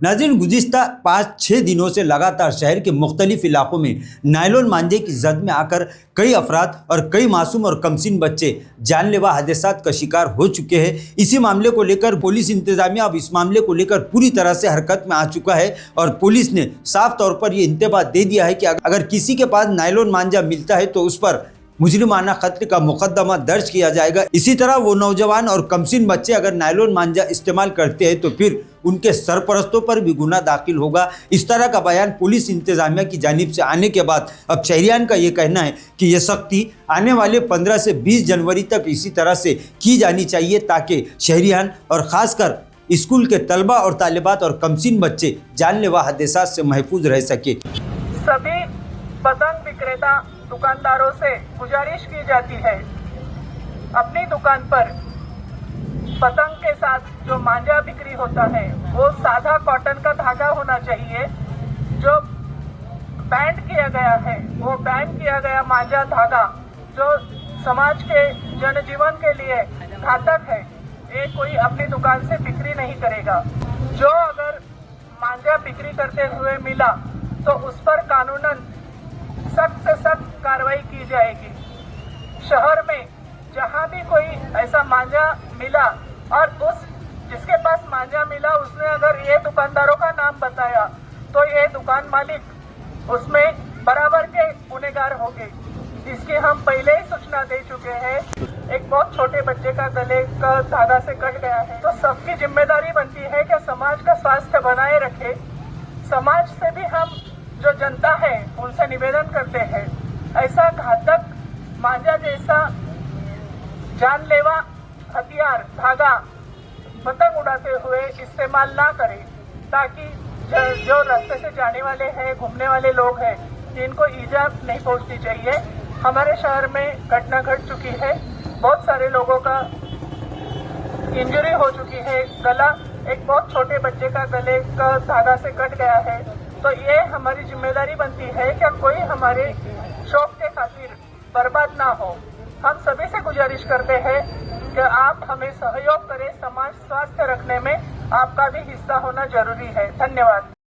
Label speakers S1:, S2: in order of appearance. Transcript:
S1: नाज़रीन, गुज़िश्ता 5-6 दिनों से लगातार शहर के मुख्तलिफ इलाकों में नायलॉन मांझे की जद में आकर कई अफराद और कई मासूम और कमसिन बच्चे जानलेवा हादसात का शिकार हो चुके हैं। इसी मामले को लेकर पुलिस इंतजामिया अब इस मामले को लेकर पूरी तरह से हरकत में आ चुका है और पुलिस ने साफ तौर पर ये इंतबाह दे दिया है कि अगर किसी के पास नायलॉन मांझा मिलता है तो उस पर मुजरिमाना कत्ल का मुकदमा दर्ज किया जाएगा। इसी तरह वो नौजवान और कमसिन बच्चे अगर नायलॉन मांझा इस्तेमाल करते हैं तो फिर उनके सरपरस्तों पर भी गुनाह दाखिल होगा। इस तरह का बयान पुलिस इंतजामिया की जानिब से आने के बाद अब शहरियान का ये कहना है कि ये सख्ती आने वाले 15 से 20 जनवरी तक इसी तरह से की जानी चाहिए ताकि शहरियान और ख़ासकर स्कूल के तलबा और तालिबात और कमसिन बच्चे जानलेवा हादसात से महफूज रह सके।
S2: सभी पतंग विक्रेता दुकानदारों से गुजारिश की जाती है, अपनी दुकान पर पतंग के साथ जो मांझा बिक्री होता है वो सादा कॉटन का धागा होना चाहिए। जो बैन किया गया है वो बैन किया गया मांझा धागा जो समाज के जनजीवन के लिए घातक है, ये कोई अपनी दुकान से बिक्री नहीं करेगा। जो अगर मांझा बिक्री करते हुए मिला तो उस पर कानूनन सख्त से सख्त कार्रवाई की जाएगी। शहर में जहां भी कोई ऐसा मांझा मिला और उस जिसके पास मांझा मिला उसने अगर ये दुकानदारों का नाम बताया तो ये दुकान मालिक उसमें बराबर के गुनहगार होंगे। इसकी हम पहले ही सूचना दे चुके हैं। एक बहुत छोटे बच्चे का गले का धागा से कट गया है, तो सबकी जिम्मेदारी बनती है कि समाज का स्वास्थ्य बनाए रखे। समाज से भी हम जो जनता है उनसे निवेदन करते हैं ऐसा घातक मांझा जैसा जानलेवा हथियार धागा पतंग उड़ाते हुए इस्तेमाल ना करें, ताकि जो रास्ते से जाने वाले हैं, घूमने वाले लोग हैं, इनको ईजा नहीं पहुंचनी चाहिए। हमारे शहर में घटना घट चुकी है, बहुत सारे लोगों का इंजरी हो चुकी है। गला एक बहुत छोटे बच्चे का गले का धागा से कट गया है, तो ये हमारी जिम्मेदारी बनती है कि कोई हमारे शौक के खातिर बर्बाद ना हो। हम सभी से गुजारिश करते हैं कि आप हमें सहयोग करें, समाज स्वास्थ्य रखने में आपका भी हिस्सा होना जरूरी है। धन्यवाद।